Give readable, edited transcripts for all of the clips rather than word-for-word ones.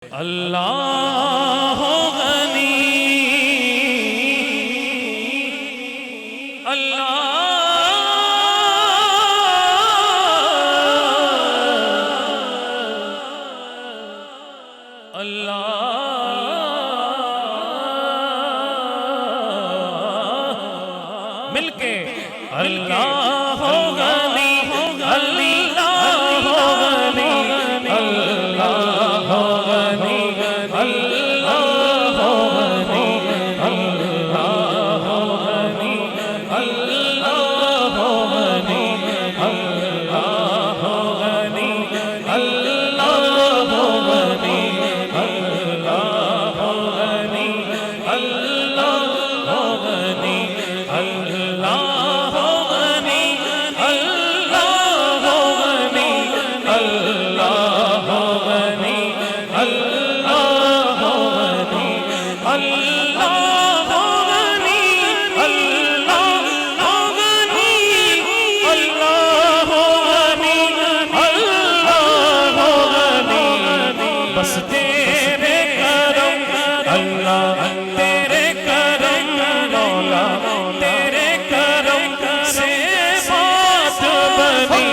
اللہ غنی اللہ اللہ مل کے اللہ غنی بس تیرے کرم اللہ تیرے کرم مولا تیرے کرم سے بات بنی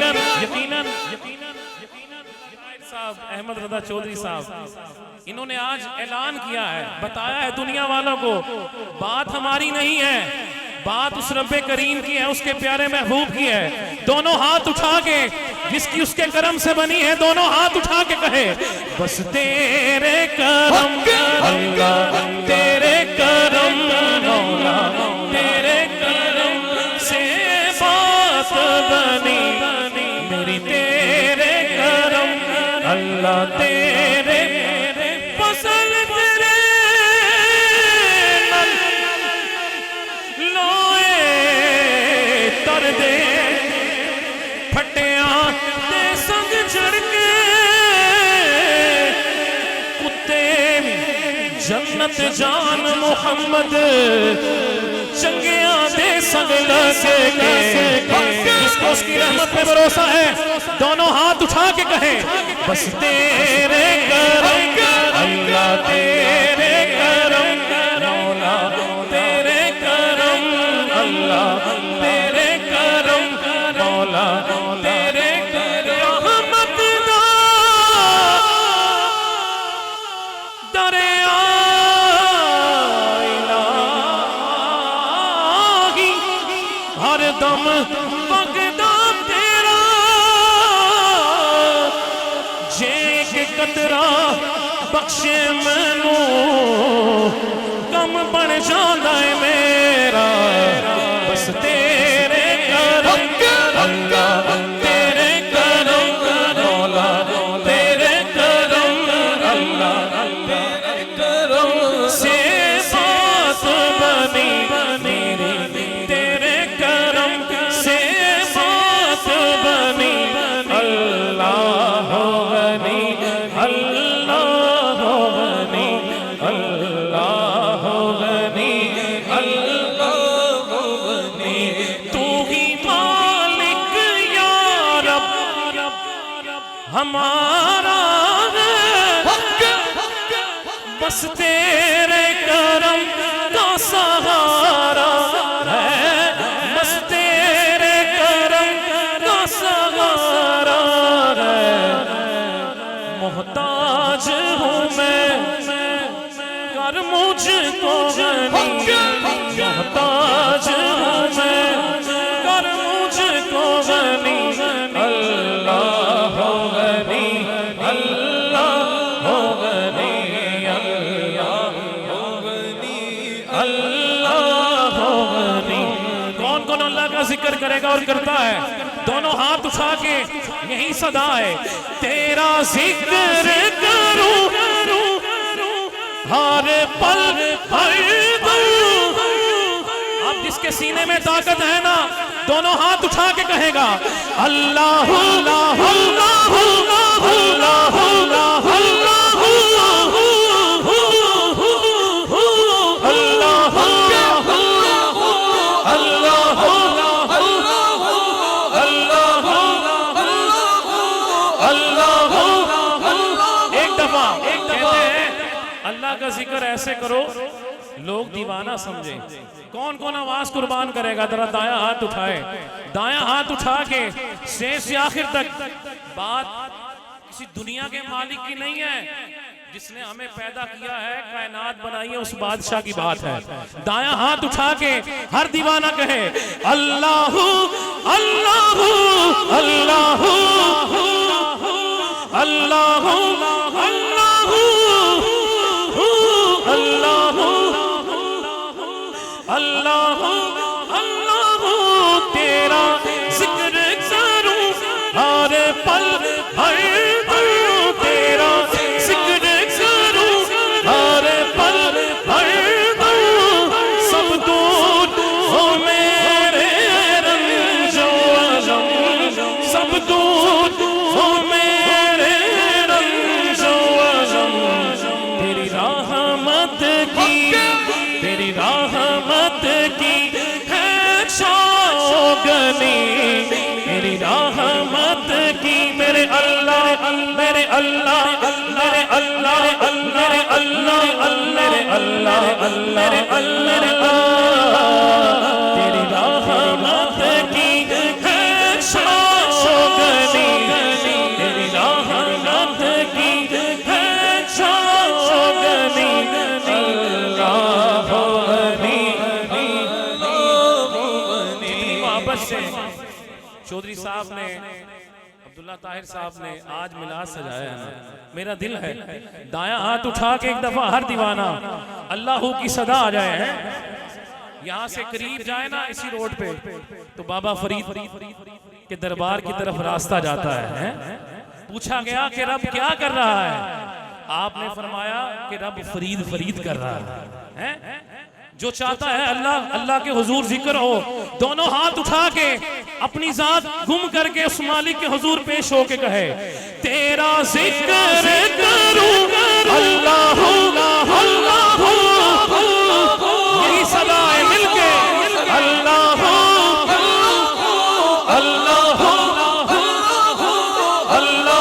یقیناً صاحب احمد رضا چودھری صاحب انہوں نے آج اعلان کیا ہے، بتایا ہے دنیا والوں کو بات ہماری نہیں ہے، بات اس رب کریم کی ہے، اس کے پیارے محبوب کی ہے۔ دونوں ہاتھ اٹھا کے جس کی اس کے کرم سے بنی ہے دونوں ہاتھ اٹھا کے کہے بس تیرے کرم اللہ تیرے کرم مولا تیرے کرم سے بات بنی میری تیرے کرم اللہ تیرے پسل تیرے لوئے تر دے پھٹیاں تے سنگ چڑھ کے کتے جنت جان محمد چنگیاں دے سنگ لگے کے جس کو اس کی رحمت پہ بھروسہ ہے دونوں ہاتھ اٹھا کے کہیں بس تیرے کرم اللہ تیرے کرم مولا تیرے کرم اللہ تیرے کرم مولا تیرے کرم رحمت دا دریا الہی ہر دم وگدا تیرا جے ایک قطرہ بخشے مینوں کم بن جاندا ہے میرا بس تیرے کرم اللہ تیرے کرم مولا تیرے کرم اللہ تیرے کرم سے بات بنی میری تیرے کرم سے بات بنی اللہ غنی اللہ غنی اللہ غنی اللہ غنی تو ہی مالک یا رب ہمارا ہے بس تیرے کرم کا سہارا ہے بس تیرے کرم کا سہارا ہے محتاج ہوں میں کر مجھ کو غنی محتاج ہوں میں کر مجھ کو غنی اللہ غنی اللہ غنی اللہ غنی کون کون اللہ کا ذکر کرے گا اور کرتا ہے دونوں ہاتھ اٹھا کے یہی صدا ہے تیرا ذکر کروں ہر پل ہر دم اب جس کے سینے میں طاقت ہے نا دونوں ہاتھ اٹھا کے کہے گا اللہ اللہ اللہ اللہ اللہ اللہ اللہ کا ذکر ایسے کرو لوگ دیوانہ سمجھیں. کون کون آواز قربان کرے گا؟ ذرا دایاں ہاتھ اٹھائے. دایاں ہاتھ اٹھا کے شیش سے آخر تک. بات کسی دنیا کے مالک کی نہیں ہے، جس نے ہمیں پیدا کیا ہے، کائنات بنائی ہے، اس بادشاہ کی بات ہے. دایاں ہاتھ اٹھا کے ہر دیوانہ کہے اللہ اللہ اللہ اللہ اللہ اللہ تیرا ذکر کروں ہر پل ہر پل، تیرا ذکر کروں ہر پل ہر پل. سب دور ہو میرے رنج و غم، سب دور ہو میرے رنج و غم. تیری رحمت کی، تیری رحمت کی ہے شوگنی، میری رحمت کی. میرے اللہ میرے اللہ میرے اللہ میرے اللہ میرے اللہ میرے اللہ، تیری رحمت کی ہے شوگنی، تیری رحمت کی ہے شوگنی. چودھری صاحب نے، عبداللہ طاہر صاحب نے آج میلاد سجایا ہے. میرا دل ہے دایاں ہاتھ اٹھا کے ایک دفعہ ہر دیوانہ اللہ کی صدا آ جائے. یہاں سے قریب جائے نا اسی روڈ پہ تو بابا فرید کے دربار کی طرف راستہ جاتا ہے. پوچھا گیا کہ رب کیا کر رہا ہے؟ آپ نے فرمایا کہ رب فرید فرید کر رہا ہے. جو چاہتا ہے اللہ اللہ کے حضور ذکر ہو، دونوں ہاتھ اٹھا کے اپنی ذات گم کر کے اس مالک کے حضور پیش ہو کے کہے تیرا ذکر کروں اللہ اللہ. یہی صدا ہے مل کے اللہ اللہ اللہ